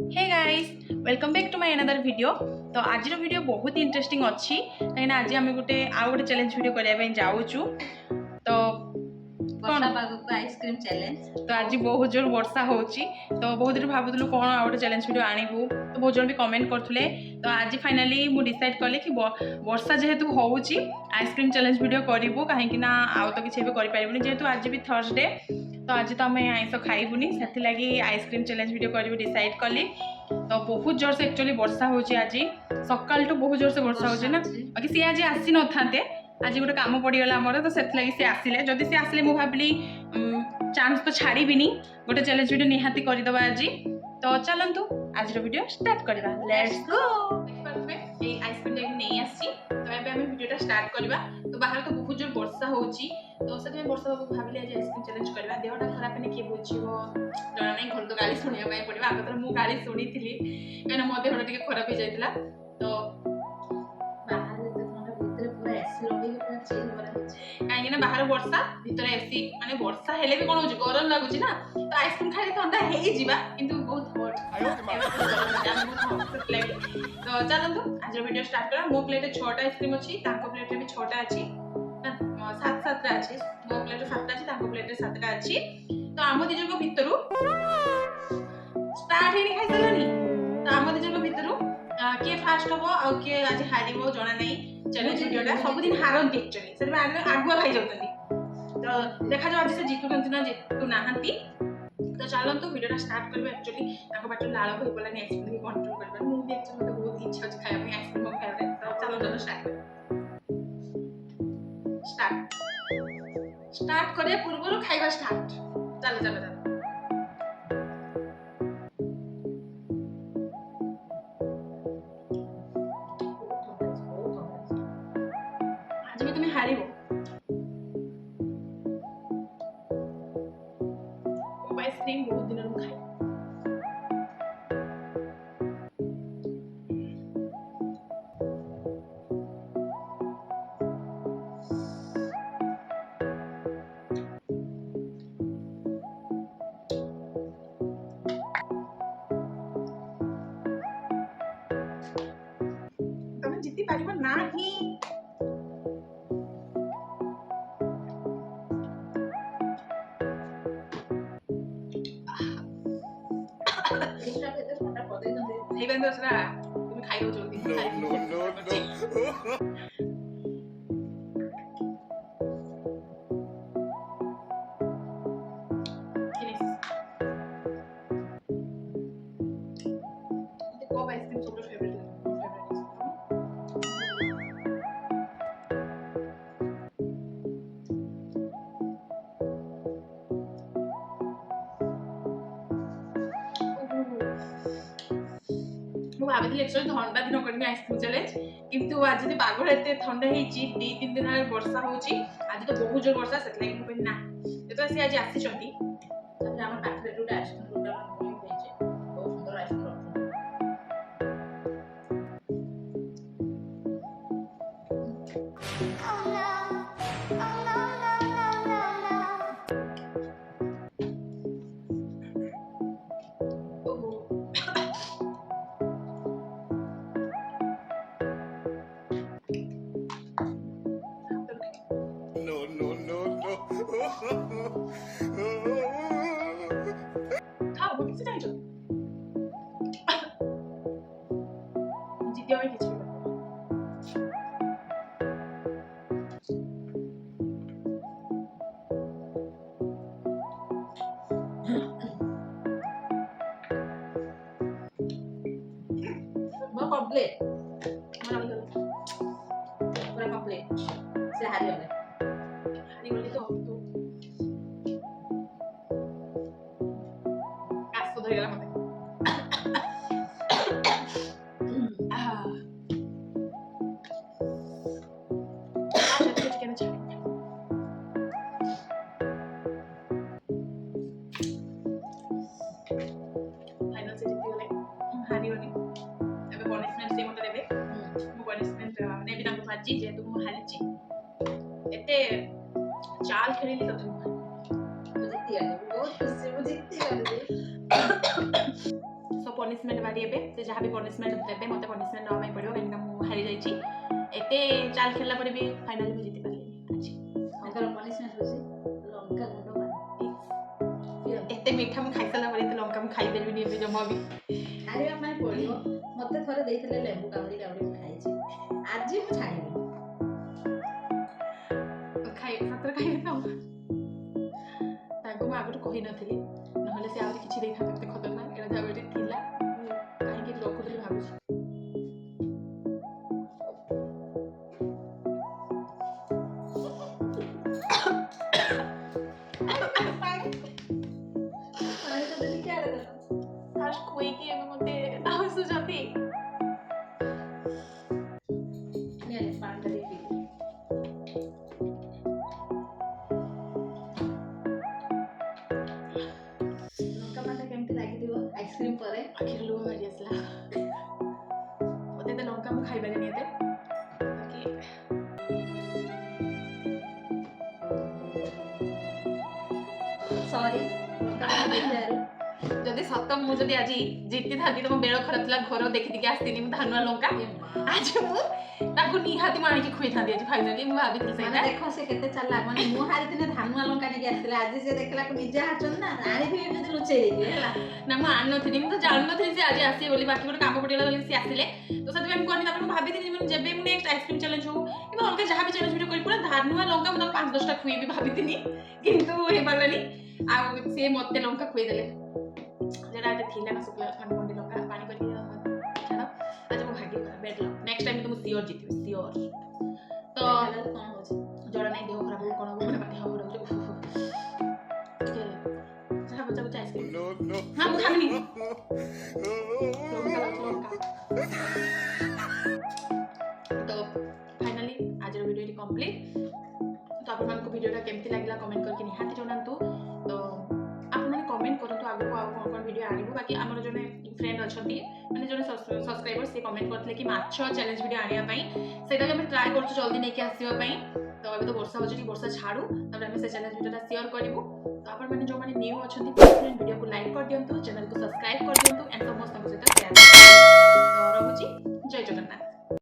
Hey guys welcome back to my another video. तो आज video बहुत इंटरेस्टिंग अच्छी कहीं आज आम गोटे आउ गोटे चैलेंज वीडियो करने जाऊँ। तो वर्षा पाग को आइसक्रीम चैलेंज। तो आज बहुत जोर वर्षा होची तो बहुत दिन भावुलु कौन आउ गोटे चैलेंज वीडियो आनिबू तो बहुत जन भी कमेंट करथुले। तो आज फाइनली मु डिसाइड कले कि वर्षा जेहेतु होची आइसक्रीम चैलेंज वीडियो करिवु काहेकि ना आउ तो किछि भी करि परिबुनी जेहेतु आज भी थर्सडे। तो आज तो आम आइस खाइबुनी से लगी आइसक्रीम चैलेंज वीडियो करी डिसाइड कली। तो बहुत जोर से एक्चुअली वर्षा होची आज सकाल तो बहुत जोर से वर्षा होची ना बाकी सी आज आसी न थांते आज गोटे कम पड़गला आमर तो से लगी सी आसिले जदि सी आसिले मु भाविली चांस तो छाड़बीनी गोटे चैलेंज वीडियो निहाती करदबा आज। तो चलतु आज वीडियो स्टार्ट करबा लेट्स गो। ए आइसक्रीम जाई नहीं आसी तो एबे हम वीडियोटा स्टार्ट करबा। तो बाहर तो बहुत जोर वर्षा होची तो से वर्षा बाबू भाविले आज आइसक्रीम चैलेंज करबा देहटा खराब ने किए बुझिबो जना नहीं घर तो गाली सुनिया पाई पड़िबा आगे तो मु गाली सुनी थिली एना मो देहटा टिके खराब हो जाइतला। तो बाहर तो थोड़ा भीतर पूरा एसी लगे पूरा चिल करा कहीं ना बाहर वर्षा भीतर एसी माने वर्षा हेले भी कोन हो गरम लागुची ना तो आइसक्रीम खाली ठंडा हे जिबा किंतु बहुत हॉट। तो चलतु आज वीडियो स्टार्ट करा। मो प्लेट 6टा आइसक्रीम अछि ताको प्लेट भी 6टा अछि 7टा अछि मो प्लेट 7टा अछि ताको प्लेट 7टा अछि। तो आम दी जग भितरु स्टार्ट हेनी खाइ सलानी तो आम दी जग भितरु के फास्ट हबो आ के आज हारिबो जणा नै। चैलेंज वीडियोटा सब दिन हारंती एक्चुअली से आगुआ खाई जाउतनी तो देखा जाओ आज से जीतुचंती ना जीतु नाहंती। तो चलतु वीडियोटा स्टार्ट करबे। एक्चुअली ताको बाटो लाळ होई पलानी आइसक्रीम कंट्रोल करबा मु भी एक्चुअली मते बहुत इच्छा अछि खाया में आइसक्रीम खाया रे। तो चलो स्टार्ट कर स्टार्ट करे पूर्व खाइबा स्टार्ट चलो चलो चलो। आज भी तुम्हें हारिबो आइसक्रीम बहुत दिन खाई तुम जीती पारिबो नाही। दूसरा भीतर छोटा पदे न दे नहीं बंद दूसरा तुम खाइबो जल्दी खाइबो। आइसक्रीम सबसे फेवरेट मु भाविली एक्चुअली ठंडा दिन करनी आइसक्रीम चैलेंज किंतु आज जदि पागल एते ठंडा हेची 2-3 दिन हेले वर्षा होची आज तो बहुत जोर वर्षा सेत लागि मु ना तो से आज आसी चंती तापर हमर पाखरे टूटा आइसक्रीम टूटा होई होइचे बहुत सुंदर आइसक्रीम खाओ किसी नहीं जो जीतिया में किसी वो कंप्लीट पूरा कंप्लीट से हारी गले हानी बोली तो कास तो धरगला मते फाइनल से जीती गले हारी होनी एबे पनिशमेंट से मते देबे मु पनिशमेंट ने भी ताको फाजी जे तुम हारिची एते चाल खेलिली तो तुम जीती गले बहुत खुशी मु जीती गले सो पनिशमेंट पनिशमेंट बारी एबे से जहाँ भी पनिशमेंट देबे मते पनिशमेंट नवा ପାଇଁ पड़ियो काहे मु हारि जाईची एते चाल खेलला पर भी फाइनली मु जीति पारली आज ତାଙ୍କର ପନିଶମେଣ୍ଟ ହେଉଛି ଲଙ୍କା ଗୁଣ୍ଡ ପାଣି एते मीठा मु खाई साला पर एते लंका मु खाई देबी एबे जमा भी ଖାଇବା ପାଇଁ ପଡ଼ିବ ମୋତେ ଥରେ ଦେଇଥିଲେ ଲେମ୍ବୁ କାମୁଡ଼ି କାମୁଡ଼ି ମୁଁ ଖାଇଛି ଆଜି ମୁଁ ଛାଡ଼ିବି ଖାଇ ସତରେ ଖାଇ ତ ତାଙ୍କୁ ମୁଁ ଆଗରୁ କହି ନଥିଲି ନହେଲେ ସେ ଆହୁରି କିଛି ଦେଇଥାନ୍ତେ ମୋତେ ଖତରନାକ ଏଇଟା ଯାହା ଗୋଟେ ଥିଲା ମୁଁ କାହିଁକି ରଖୁଥିଲି ଭାବୁଛି ପାଣି ତ ଦେଲି କିଆଡ଼େ ଦେଲ ଫାଷ୍ଟ ଖୁଏଇକି ଏବେ ମୋତେ ଆସୁଛନ୍ତି ନିଅ ପାଣିଟା ଦେଇ ପିଇଲି ଲଙ୍କା ପାଣିଟା କେମିତି ଲାଗିଥିବ ଆଇସ୍କ୍ରିମ୍ ପରେ ଆଖିରୁ ଲୁହ ବାହାରି ଆସିଲା ମୋତେ ଏତେ ଲଙ୍କା ମୁଁ ଖାଇପାରିନି ଏତେ ବାକି ସରି ଲଙ୍କା ପାଣି ଦେଇଥିବାରୁ ଯଦି ସତ ମୁଁ ଯଦି ଆଜି ଜିତିଥାନ୍ତି ତ ମୋ ବେଳ ଖରାପ ଥିଲା ଘର ଦେଖିକି ଆସିଥିଲି ମୁଁ ଧାନୁଆ ଲଙ୍କା ଆଜି ମୁଁ ତାକୁ ନିହାତି ମୁଁ ଆଣିକି ଖୁଇଥାନ୍ତି ଆଜି ଫାଇନାଲି ମୁଁ ଭାବିଥିଲି ମାନେ ସେଇଟା ଦେଖ ସେ କେତେ ଚାଲାକ ମାନେ ମୁଁ ହାରିଦିନେ ଧାନୁଆ ଲଙ୍କା ନେଇକି ଆସିଥିଲେ ଆଜି ସେ ଦେଖିଲାକୁ ନିଜେ ହାରିଛନ୍ତି ନା ଆଣିଥିବେ ଯଦି ଲୁଚେଇ ଦେଇଥିବେ ହେଲା ନା ମୁଁ ଆଣିନଥିଲି ମୁଁ ତ ଜାଣିନଥିଲି ସେ ଆଜି ଆସିବେ ବୋଲି ବାକି ଗୋଟେ କାମ ପଡ଼ିଗଲା ବୋଲି ସେ ଆସିଲେ ତ ସେଥିପାଇଁ ମୁଁ କହିଲି ତାପରେ ମୁଁ ଭାବିଥିଲି ମାନେ ଯେବେ ମୁଁ ନେକ୍ସଟ ଆଇସ୍କ୍ରିମ୍ ଚ୍ୟାଲେଞ୍ଜ ହଉ କିମ୍ବା ଅଲଗା ଯାହା ବି ଚ୍ୟାଲେଞ୍ଜ ଭିଡ଼ିଓ କରି ପୁରା ଧାନୁଆ ଲଙ୍କା ମୁଁ ତାକୁ 5-10ଟା ଖୁଇବି ଭାବିଥିଲି କିନ୍ତୁ ହେଇପାରିଲାନି ଆଉ ସିଏ ମୋତେ ଲଙ୍କା ଖୁଇଦେଲେ যেটা আজ ଥିଲା না শুক্লা মানে মন্ডি লঙ্কা পানি করে ছাড়া আজ ମୁଁ ଭାଗ୍ୟ ଖରାପ ବେଡ୍ ଲକ୍ ନେକ୍ସଟ ଟାଇମ୍ ତ ମୁଁ ସିଓର ଜିତିବି ସିଓର ତ ଦେଖିଲା କଣ ହଉଛି ଜଣା ନାହିଁ ଦେହ ଖରାପ ହବ କଣ ହବ ଗୋଟେ ପାଟି ହବ ଟିକେ ଯାହା ବଚା ବଚା ଆଇସ୍କ୍ରିମ୍ ହଁ ମୁଁ ଖାଇବିନି ଲଙ୍କା ଲାଗୁଛି ଲଙ୍କା ତ ଫାଇନାଲି ଆଜିର ଭିଡ଼ିଓଟି କମ୍ପ୍ଲିଟ୍ ତ ଆପଣମାନଙ୍କୁ ଭିଡ଼ିଓଟା କେମିତି ଲାଗିଲା କମେଣ୍ଟ କରିକି ନିହାତି ଜଣାନ୍ତୁ ତ ଆପଣମାନେ କମେଣ୍ଟ କରନ୍ତୁ ଆଗକୁ ଆଉ କ'ଣ କ'ଣ ଭିଡ଼ିଓ ଆଣିବୁ ବାକି ଆମର ଜଣେ ଫ୍ରେଣ୍ଡ ଅଛନ୍ତି ମାନେ ଜଣେ ସବସ୍କ୍ରାଇବର ସେ କମେଣ୍ଟ କରିଥିଲେ କି ମାଛ ଚ୍ୟାଲେଞ୍ଜ ଭିଡ଼ିଓ ଆଣିବା ପାଇଁ ସେଇଟାକୁ ଆମେ ଟ୍ରାଏ କରୁଛୁ ଜଲ୍ଦି ନେଇକି ଆସିବା ପାଇଁ ତ ଏବେ ତ ବର୍ଷା ହେଉଛି ଟିକେ ବର୍ଷା ଛାଡ଼ୁ ତାପରେ ଆମେ ସେ ଚ୍ୟାଲେଞ୍ଜ ଭିଡ଼ିଓଟା ସେୟାର କରିବୁ ତ ଆପଣମାନେ ଯେଉଁମାନେ ନ୍ୟୁ ଅଛନ୍ତି ଭିଡ଼ିଓକୁ ଲାଇକ୍ କରିଦିଅନ୍ତୁ ଚ୍ୟାନେଲକୁ ସବସ୍କ୍ରାଇବ୍ କରିଦିଅନ୍ତୁ ଆଣ୍ଡ ସମସ୍ତଙ୍କ ସହିତ ସେୟାର ତ ରହୁଛି ଜୟ ଜଗନ୍ନାଥ।